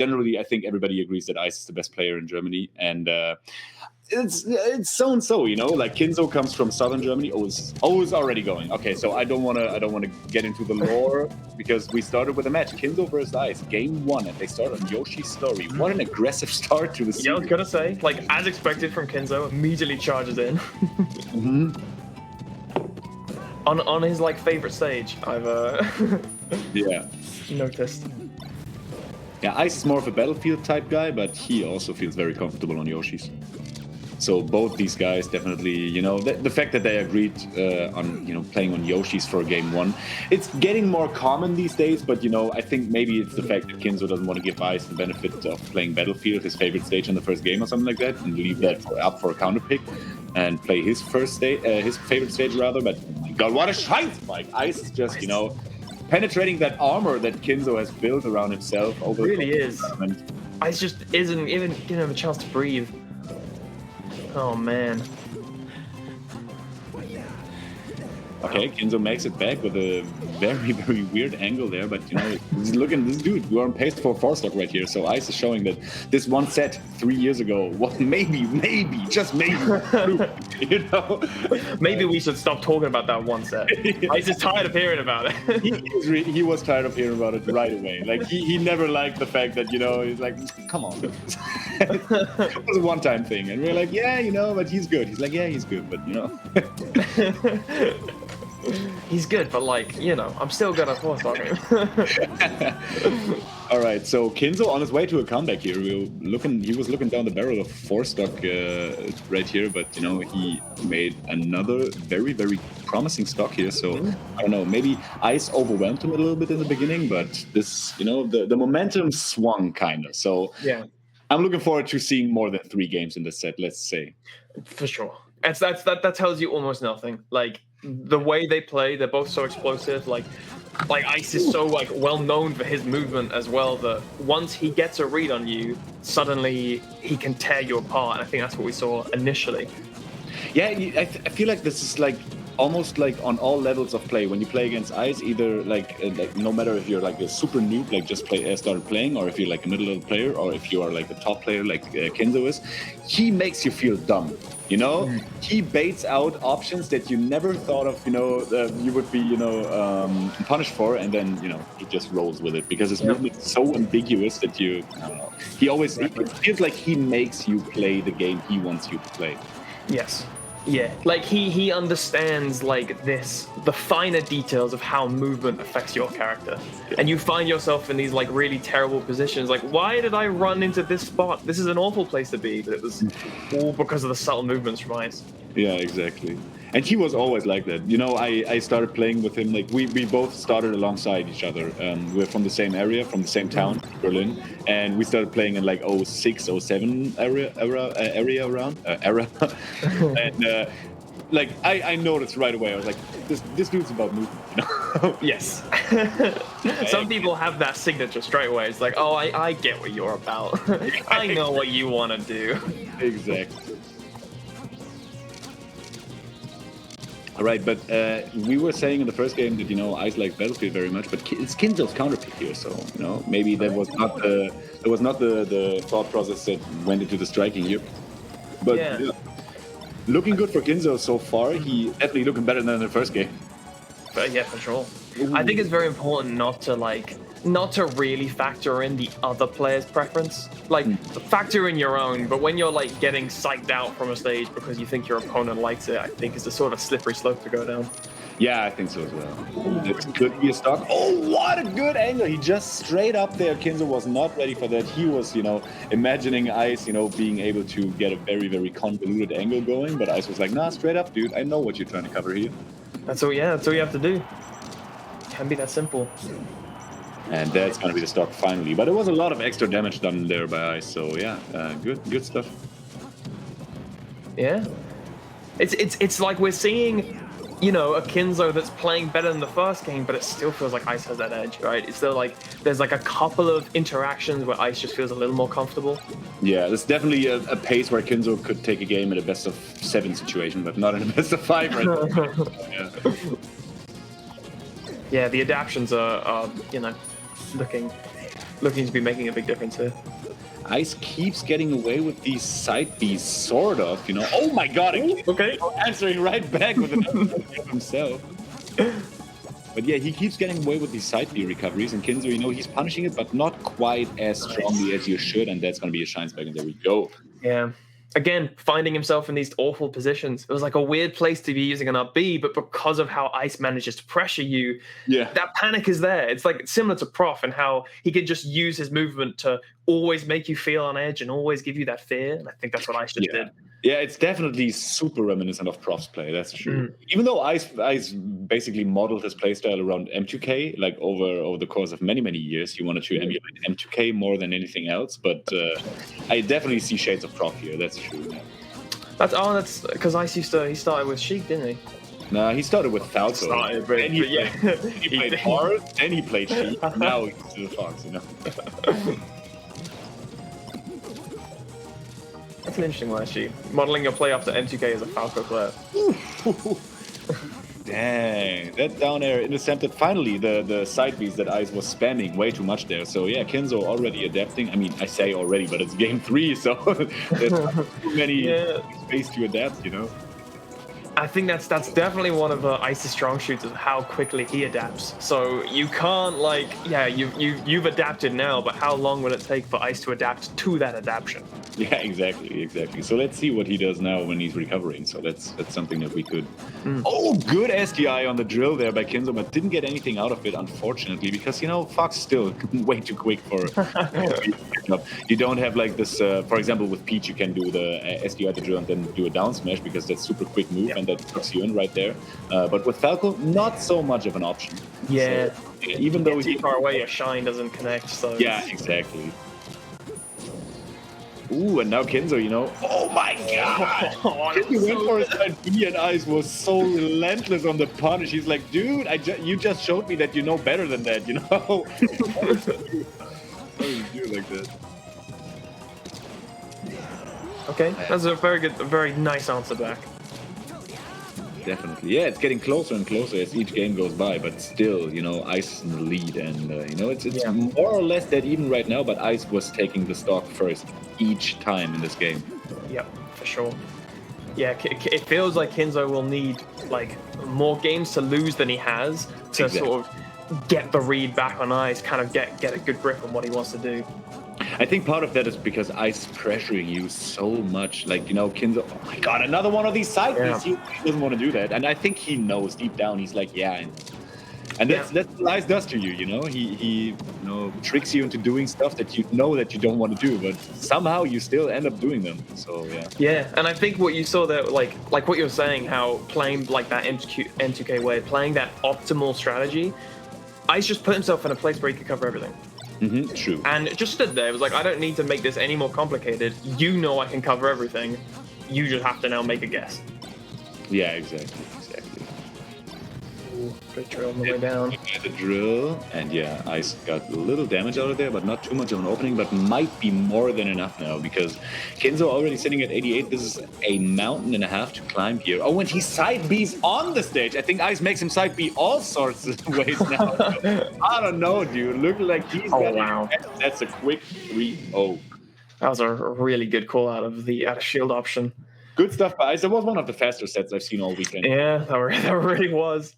generally, I think everybody agrees that Ice is the best player in Germany, and it's so and so, you know. Like Kins0 comes from southern Germany. Always already going. Okay, so I don't wanna get into the lore because we started with a match, Kins0 versus Ice, game 1, and they start on Yoshi's story. What an aggressive start to the series. Yeah, I was gonna say, like as expected from Kins0, immediately charges in. On his like favorite stage, I've yeah noticed. Yeah, Ice is more of a battlefield type guy, but he also feels very comfortable on Yoshi's. So both these guys definitely, you know, the fact that they agreed on, you know, playing on Yoshi's for game 1, it's getting more common these days. But, you know, I think maybe it's the fact that Kins0 doesn't want to give Ice the benefit of playing Battlefield, his favorite stage in the first game or something like that, and leave that up for a counter pick and play his his favorite stage rather. But oh my God, what a shite spike! Ice is just, you know, penetrating that armor that Kins0 has built around himself. Over really is. Ice just isn't even giving him a chance to breathe. Oh man. Okay, Kins0 makes it back with a very, very weird angle there, but you know, look at this dude. We're on pace for 4-stock right here, so Ice is showing that this one set 3 years ago was maybe, just maybe, you know? Maybe we should stop talking about that one set. Ice is tired of hearing about it. He was tired of hearing about it right away. Like, he never liked the fact that, you know, he's like, come on. It was a one-time thing, and we're like, yeah, you know, but he's good. He's like, yeah, he's good, but, you know. He's good, but like, you know, I'm still good at 4-stocking. All right, so Kins0 on his way to a comeback here. He was looking down the barrel of 4-stock right here, but you know, he made another very, very promising stock here. So I don't know, maybe Ice overwhelmed him a little bit in the beginning, but this, you know, the momentum swung kind of. So yeah, I'm looking forward to seeing more than 3 games in this set. Let's say for sure. That tells you almost nothing. Like the way they play, they're both so explosive. Like Ice is so like well known for his movement as well that once he gets a read on you, suddenly he can tear you apart. And I think that's what we saw initially. Yeah, I feel like this is like almost like on all levels of play. When you play against Ice, either like no matter if you're like a super noob, like just started playing, or if you're like a middle-level player, or if you are like a top player like Kins0 is, he makes you feel dumb. You know, he baits out options that you never thought of, you know, you would be, you know, punished for, and then, you know, he just rolls with it because his movement is so ambiguous that you, I don't know, it feels like he makes you play the game he wants you to play. Yes. Yeah, like he understands like the finer details of how movement affects your character, and you find yourself in these like really terrible positions. Like, why did I run into this spot? This is an awful place to be, but it was all because of the subtle movements from Ice. Yeah, exactly. And he was always like that. You know, I started playing with him. Like we both started alongside each other. We're from the same area, from the same town, Berlin, and we started playing in like 06, 07 era around. And like I noticed right away. I was like, this dude's about movement. You know? Yes. Some people have that signature straight away. It's like, oh, I get what you're about. I know what you want to do. Exactly. All right, but we were saying in the first game that, you know, Ice likes Battlefield very much, but it's Kins0's counter pick here, so, you know, maybe that was not the thought process that went into the striking here. But yeah, looking good for Kins0 so far. He definitely looking better than in the first game. But yeah, for sure. I think it's very important not to really factor in the other player's preference. Like, factor in your own, but when you're like getting psyched out from a stage because you think your opponent likes it, I think it's a sort of slippery slope to go down. Yeah, I think so as well. It could be a stock. Oh, what a good angle. He just straight up there. Kins0 was not ready for that. He was, you know, imagining Ice, you know, being able to get a very, very convoluted angle going, but Ice was like, nah, straight up, dude. I know what you're trying to cover here. That's all you have to do. Can be that simple. And that's going to be the stock finally. But there was a lot of extra damage done there by Ice, so yeah, good stuff. Yeah. It's like we're seeing, you know, a Kins0 that's playing better than the first game, but it still feels like Ice has that edge, right? It's still like there's like a couple of interactions where Ice just feels a little more comfortable. Yeah, there's definitely a pace where Kins0 could take a game in a best of 7 situation, but not in a best of 5 right now. Yeah. Yeah, the adaptions are, you know, looking looking to be making a big difference here. Ice keeps getting away with these side Bs, sort of, you know. Oh my god, Okay. answering right back with another of himself. But yeah, he keeps getting away with these side B recoveries, and Kins0, you know, he's punishing it, but not quite as strongly as you should, and that's going to be a shine spike, and there we go. Yeah. Again, finding himself in these awful positions. It was like a weird place to be using an up B, but because of how Ice manages to pressure you, that panic is there. It's like similar to Prof and how he can just use his movement to always make you feel on edge and always give you that fear. And I think that's what Ice just did. Yeah, it's definitely super reminiscent of Prof's play, that's true. Even though Ice basically modeled his playstyle around M2K, like over the course of many, many years, he wanted to emulate M2K more than anything else, but I definitely see shades of Prof here, that's true. That's because Ice he started with Sheik, didn't he? Nah, he started with Falco. Then he played hard, then he played Sheik, now he's the Fox, you know? That's an interesting one, actually. Modeling your play after M2K as a Falco player. Dang, that down air intercepted finally the side Bs that Ice was spamming way too much there. So yeah, Kins0 already adapting. I mean, I say already, but it's game 3, so there's not too many space to adapt, you know? I think that's definitely one of Ice's strong suits is how quickly he adapts. So you can't you've adapted now, but how long will it take for Ice to adapt to that adaptation? Yeah, exactly. So let's see what he does now when he's recovering. So that's something that we could. Oh, good SDI on the drill there by Kins0, but didn't get anything out of it, unfortunately, because, you know, Fox is still way too quick for. You don't have like this. For example, with Peach, you can do the SDI the drill and then do a down smash because that's super quick move and that hooks you in right there. But with Falco, not so much of an option. Yeah. So, even though he's too far away, your shine doesn't connect. So yeah, exactly. Ooh, and now Kins0, you know. Oh my god! Kins0 went for his side B, and Ice was so relentless on the punish. He's like, dude, you just showed me that you know better than that, you know? Why would you do like that? Okay, that's a very nice answer back. Definitely. Yeah, it's getting closer and closer as each game goes by, but still, you know, Ice is in the lead, and, you know, it's more or less that even right now, but Ice was taking the stock first each time in this game. Yep, for sure. Yeah, it feels like Kins0 will need, like, more games to lose than he has to sort of get the read back on Ice, kind of get a good grip on what he wants to do. I think part of that is because Ice pressuring you so much. Like, you know, Kins0, oh my god, another one of these side Bs. He doesn't want to do that. And I think he knows deep down, he's like, and that's what Ice does to you, you know? He you know, tricks you into doing stuff that you know that you don't want to do, but somehow you still end up doing them. So, yeah. Yeah, and I think what you saw there, like what you're saying, how playing like that M2K way, playing that optimal strategy, Ice just put himself in a place where he could cover everything. True. And it just stood there. It was like, I don't need to make this any more complicated. You know I can cover everything. You just have to now make a guess. Yeah, exactly. Ooh, good drill on the way down. The drill, and yeah, Ice got a little damage out of there, but not too much of an opening, but might be more than enough now, because Kins0 already sitting at 88. This is a mountain and a half to climb here. Oh, and he side B's on the stage. I think Ice makes him side B all sorts of ways now. I don't know, dude. Look like he's That's a quick 3-0. That was a really good call out of the shield option. Good stuff by Ice. That was one of the faster sets I've seen all weekend. Yeah, that really was.